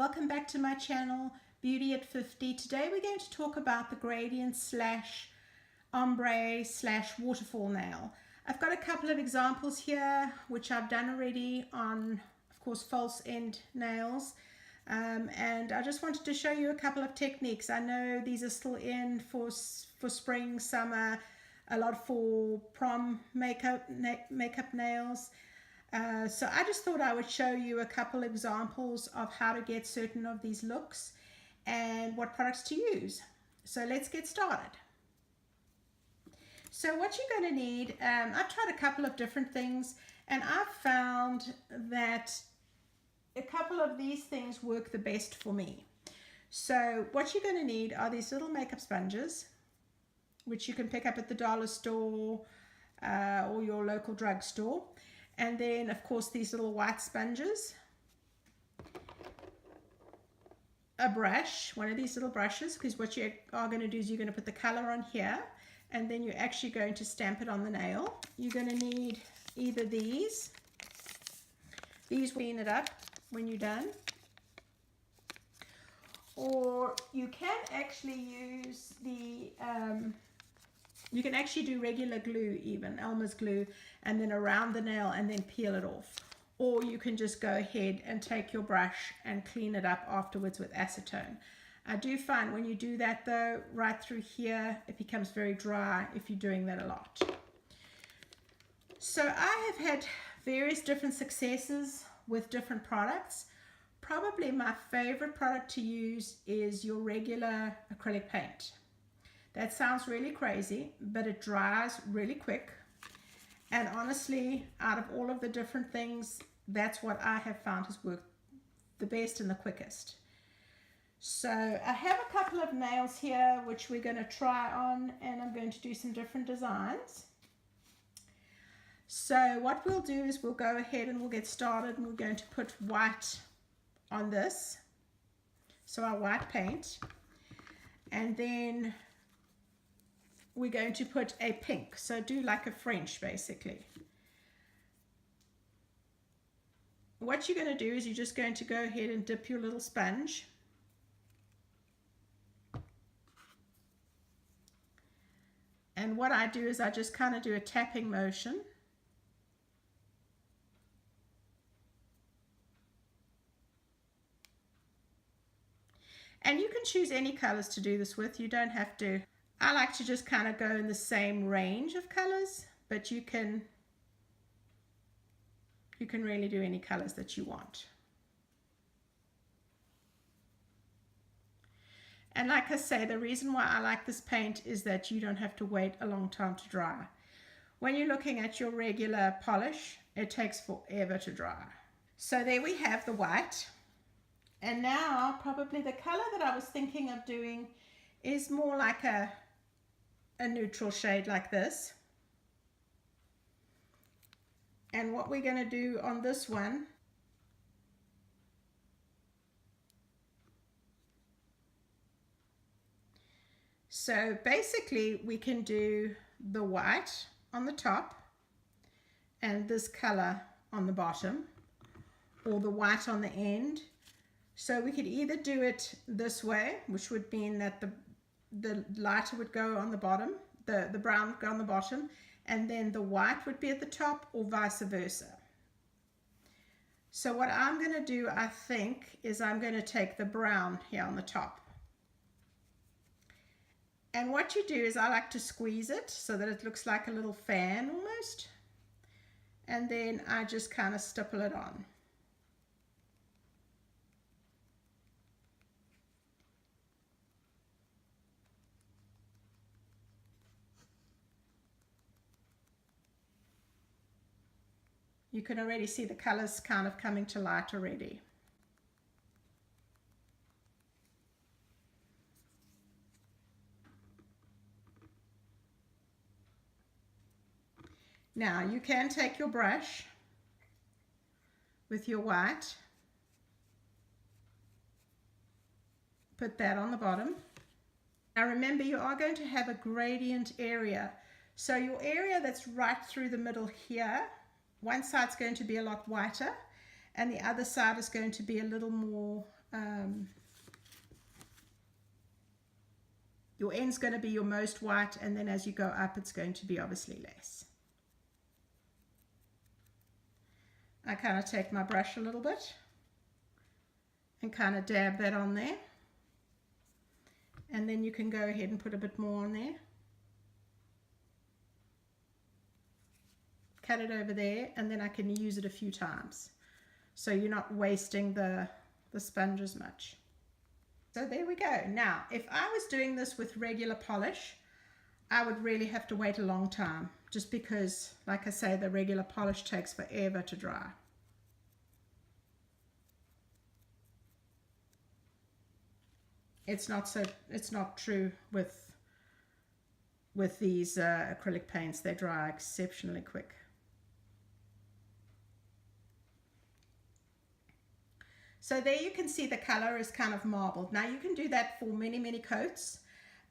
Welcome back to my channel, Beauty at 50. Today we're going to talk about the gradient slash ombre slash waterfall nail. I've got a couple of examples here which I've done already on, of course, false end nails. And I just wanted to show you a couple of techniques. I know these are still in for spring, summer, a lot for prom makeup nails. So I just thought I would show you a couple examples of how to get certain of these looks and what products to use. So let's get started. So what you're going to need, I've tried a couple of different things and I've found that a couple of these things work the best for me. So what you're going to need are these little makeup sponges, which you can pick up at the dollar store or your local drugstore. And then, of course, these little white sponges, a brush, one of these little brushes, because what you are going to do is you're going to put the color on here, and then you're actually going to stamp it on the nail. You're going to need either these will clean it up when you're done, or you can actually use the you can actually do regular glue, even Elmer's glue, and then around the nail and then peel it off. Or you can just go ahead and take your brush and clean it up afterwards with acetone. I do find when you do that though, right through here, it becomes very dry if you're doing that a lot. So I have had various different successes with different products. Probably my favorite product to use is your regular acrylic paint. That sounds really crazy, but it dries really quick. And honestly, out of all of the different things, that's what I have found has worked the best and the quickest. So I have a couple of nails here which we're going to try on, and I'm going to do some different designs. So what we'll do is we'll go ahead and we'll get started, and we're going to put white on this. So our white paint. And then we're going to put a pink, so do like a French basically. What you're going to do is you're just going to go ahead and dip your little sponge and what I do is I just kind of do a tapping motion. And you can choose any colors to do this with, you don't have to. I like to just kind of go in the same range of colors, but you can really do any colors that you want. And like I say, the reason why I like this paint is that you don't have to wait a long time to dry. When you're looking at your regular polish, it takes forever to dry. So there we have the white. And now probably the color that I was thinking of doing is more like a neutral shade like this. And what we're going to do on this one so basically we can do the white on the top and this color on the bottom, or the white on the end. So we could either do it this way, which would mean that the lighter would go on the bottom, the brown would go on the bottom, and then the white would be at the top, or vice versa. So what I'm going to do, I think, is I'm going to take the brown here on the top. And what you do is I like to squeeze it so that it looks like a little fan almost. And then I just kind of stipple it on. You can already see the colors kind of coming to light already. Now you can take your brush with your white, put that on the bottom. Now remember, you are going to have a gradient area. So your area that's right through the middle here, one side's going to be a lot whiter and the other side is going to be a little more your end's going to be your most white, and then as you go up it's going to be obviously less. I kind of take my brush a little bit and kind of dab that on there, and then you can go ahead and put a bit more on there. Cut it over there, and then I can use it a few times, so you're not wasting the sponge as much. So there we go. Now, if I was doing this with regular polish, I would really have to wait a long time, just because, like I say, the regular polish takes forever to dry. It's not true with these acrylic paints. They dry exceptionally quick. So there you can see the color is kind of marbled. Now you can do that for many coats.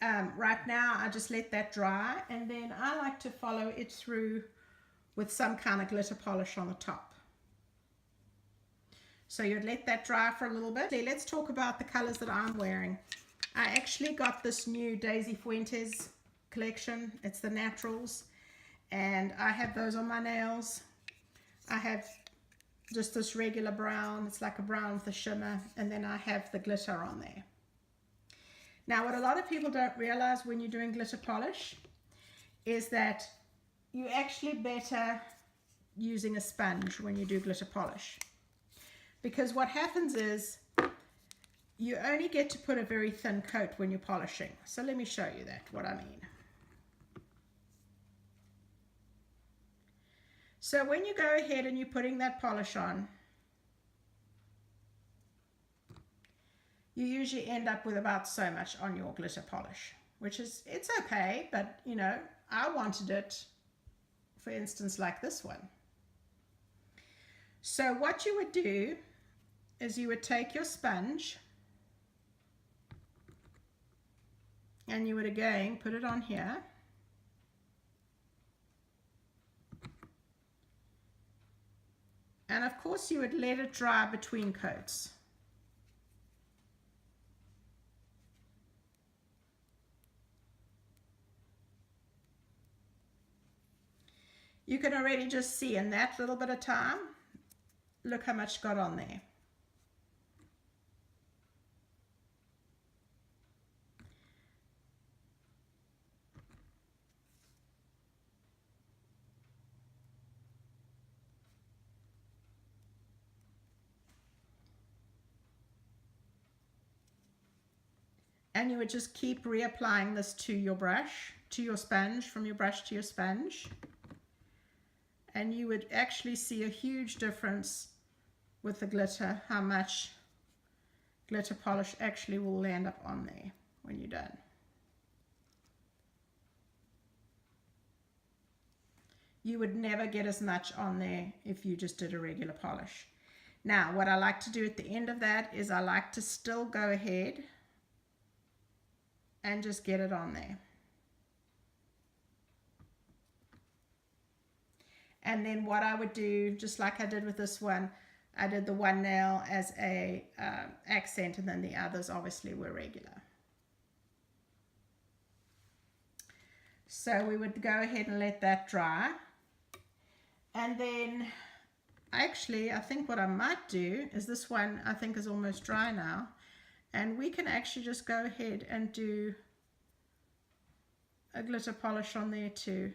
Right now I just let that dry, and then I like to follow it through with some kind of glitter polish on the top. So you'd let that dry for a little bit. Let's talk about the colors that I'm wearing. I actually got this new Daisy Fuentes collection. It's the naturals, and I have those on my nails. I have just this regular brown. It's like a brown with a shimmer, and then I have the glitter on there. Now, what a lot of people don't realize when you're doing glitter polish is that you're actually better using a sponge when you do glitter polish, because what happens is you only get to put a very thin coat when you're polishing. So let me show you what I mean. So when you go ahead and you're putting that polish on, you usually end up with about so much on your glitter polish, which is, it's okay, but you know, I wanted it, for instance, like this one. So what you would do is you would take your sponge and you would again put it on here. And of course you would let it dry between coats. You can already just see in that little bit of time, look how much got on there. And you would just keep reapplying this to your brush, to your sponge, from your brush to your sponge. And you would actually see a huge difference with the glitter, how much glitter polish actually will land up on there when you're done. You would never get as much on there if you just did a regular polish. Now, what I like to do at the end of that is I like to still go ahead and just get it on there. And then what I would do, just like I did with this one, I did the one nail as a accent, and then the others obviously were regular. So we would go ahead and let that dry. And then actually I think what I might do is, this one I think is almost dry now, and we can actually just go ahead and do a glitter polish on there too.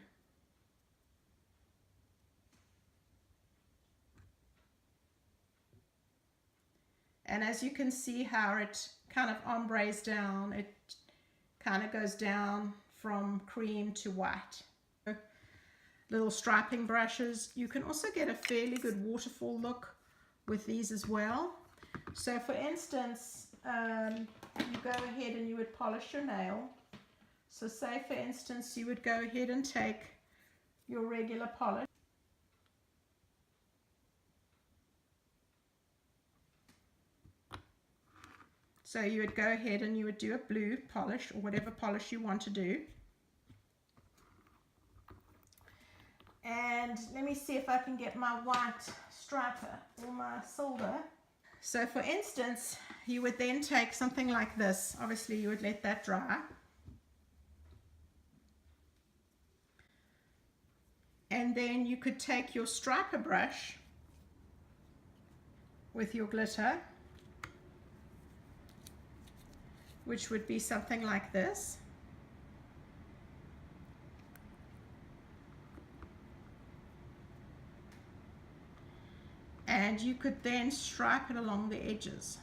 And as you can see how it kind of ombres down, it kind of goes down from cream to white. Little striping brushes. You can also get a fairly good waterfall look with these as well. So for instance, you go ahead and you would polish your nail. So say for instance you would go ahead and take your regular polish. So you would go ahead and you would do a blue polish, or whatever polish you want to do. And let me see if I can get my white striper or my silver. So for instance, you would then take something like this. Obviously you would let that dry. And then you could take your striper brush with your glitter, which would be something like this. And you could then stripe it along the edges.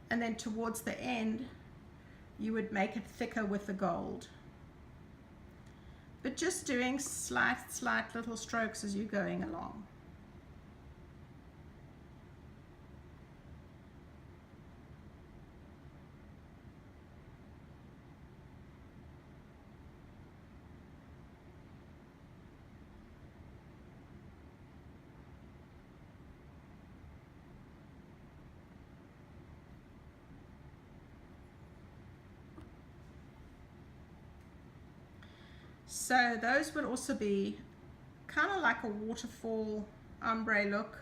And then towards the end, you would make it thicker with the gold. But just doing slight little strokes as you're going along. So those would also be kind of like a waterfall ombre look,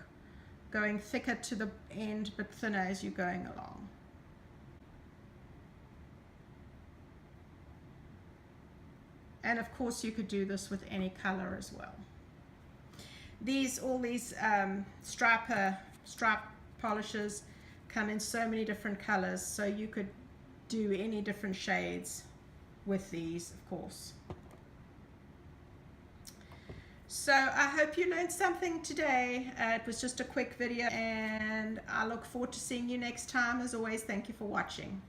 going thicker to the end but thinner as you're going along. And of course you could do this with any color as well. All these stripe polishes come in so many different colors, so you could do any different shades with these, of course. So I hope you learned something today. It was just a quick video, and I look forward to seeing you next time. As always, thank you for watching.